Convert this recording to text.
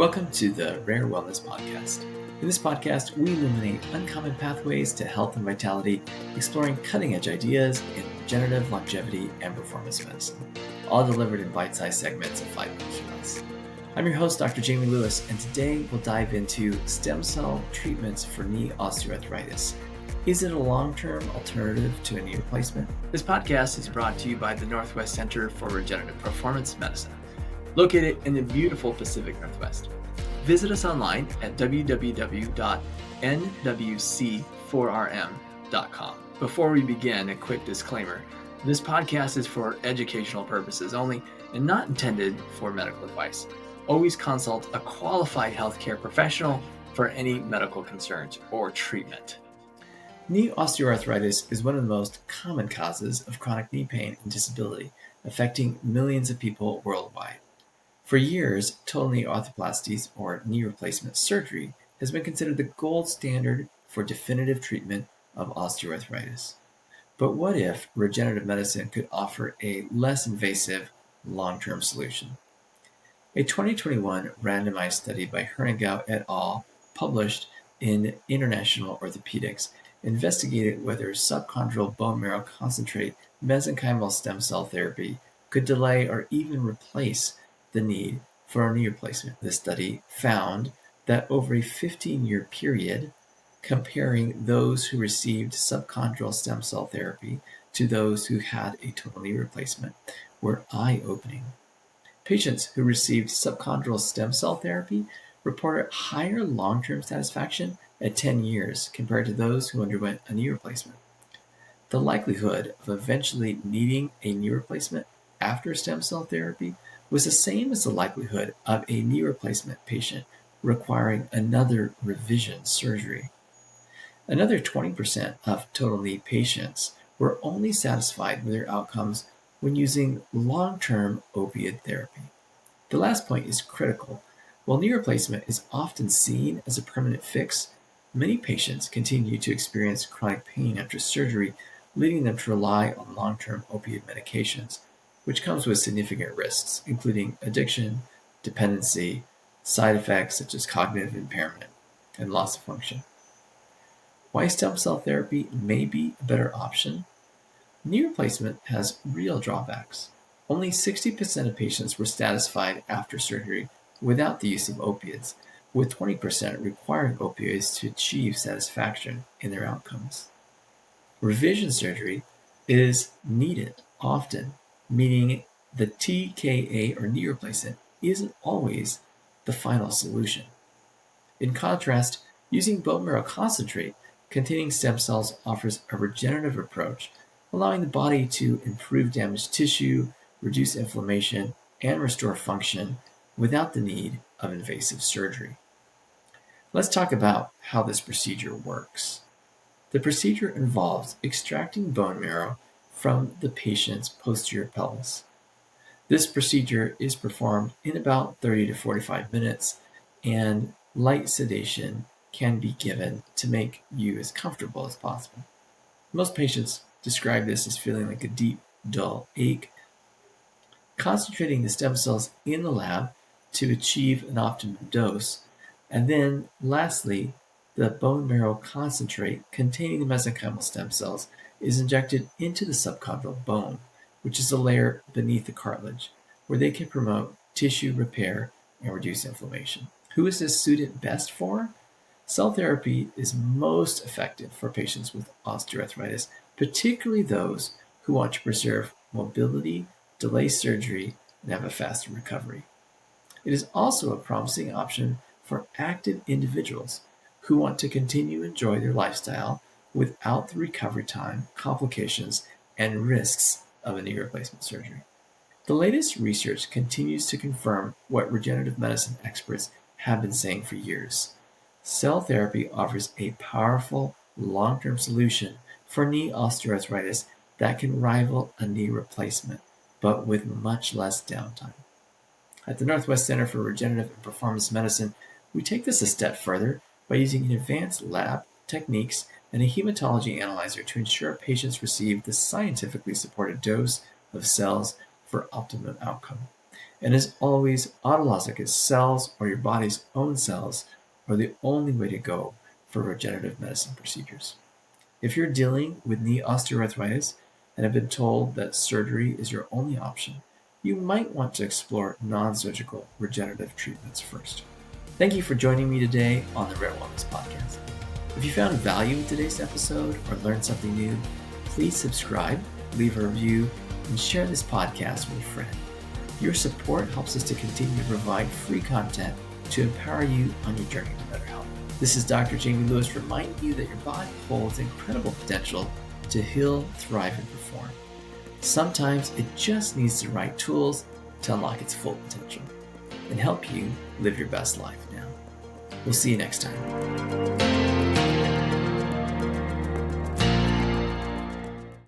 Welcome to the Rare Wellness Podcast. In this podcast, we illuminate uncommon pathways to health and vitality, exploring cutting-edge ideas in regenerative, longevity, and performance medicine, all delivered in bite-sized segments of 5 minutes or less. I'm your host, Dr. Jamie Lewis, and today we'll dive into stem cell treatments for knee osteoarthritis. Is it a long-term alternative to a knee replacement? This podcast is brought to you by the Northwest Center for Regenerative Performance Medicine, located in the beautiful Pacific Northwest. Visit us online at www.nwc4rm.com. Before we begin, a quick disclaimer. This podcast is for educational purposes only and not intended for medical advice. Always consult a qualified healthcare professional for any medical concerns or treatment. Knee osteoarthritis is one of the most common causes of chronic knee pain and disability, affecting millions of people worldwide. For years, total knee arthroplasties, or knee replacement surgery, has been considered the gold standard for definitive treatment of osteoarthritis. But what if regenerative medicine could offer a less invasive, long-term solution? A 2021 randomized study by Hernigau et al., published in International Orthopedics, investigated whether subchondral bone marrow concentrate mesenchymal stem cell therapy could delay or even replace the need for a knee replacement. The study found that over a 15-year period, comparing those who received subchondral stem cell therapy to those who had a total knee replacement, were eye-opening. Patients who received subchondral stem cell therapy reported higher long-term satisfaction at 10 years compared to those who underwent a knee replacement. The likelihood of eventually needing a knee replacement after stem cell therapy was the same as the likelihood of a knee replacement patient requiring another revision surgery. Another 20% of total knee patients were only satisfied with their outcomes when using long-term opioid therapy. The last point is critical. While knee replacement is often seen as a permanent fix, many patients continue to experience chronic pain after surgery, leading them to rely on long-term opioid medications, which comes with significant risks, including addiction, dependency, side effects such as cognitive impairment, and loss of function. Why stem cell therapy may be a better option? Knee replacement has real drawbacks. Only 60% of patients were satisfied after surgery without the use of opioids, with 20% requiring opioids to achieve satisfaction in their outcomes. Revision surgery is needed often, meaning the TKA or knee replacement isn't always the final solution. In contrast, using bone marrow concentrate containing stem cells offers a regenerative approach, allowing the body to improve damaged tissue, reduce inflammation, and restore function without the need of invasive surgery. Let's talk about how this procedure works. The procedure involves extracting bone marrow from the patient's posterior pelvis. This procedure is performed in about 30 to 45 minutes, and light sedation can be given to make you as comfortable as possible. Most patients describe this as feeling like a deep, dull ache. Concentrating the stem cells in the lab to achieve an optimum dose, and then lastly, the bone marrow concentrate containing the mesenchymal stem cells is injected into the subchondral bone, which is a layer beneath the cartilage, where they can promote tissue repair and reduce inflammation. Who is this suited best for? Cell therapy is most effective for patients with osteoarthritis, particularly those who want to preserve mobility, delay surgery, and have a faster recovery. It is also a promising option for active individuals who want to continue to enjoy their lifestyle without the recovery time, complications, and risks of a knee replacement surgery. The latest research continues to confirm what regenerative medicine experts have been saying for years. Cell therapy offers a powerful, long-term solution for knee osteoarthritis that can rival a knee replacement, but with much less downtime. At the Northwest Center for Regenerative and Performance Medicine, we take this a step further by using advanced lab techniques and a hematology analyzer to ensure patients receive the scientifically supported dose of cells for optimum outcome. And as always, autologous cells or your body's own cells are the only way to go for regenerative medicine procedures. If you're dealing with knee osteoarthritis and have been told that surgery is your only option, you might want to explore non-surgical regenerative treatments first. Thank you for joining me today on the Rare Wellness Podcast. If you found value in today's episode or learned something new, please subscribe, leave a review, and share this podcast with a friend. Your support helps us to continue to provide free content to empower you on your journey to better health. This is Dr. Jamie Lewis reminding you that your body holds incredible potential to heal, thrive, and perform. Sometimes it just needs the right tools to unlock its full potential and help you live your best life now. We'll see you next time.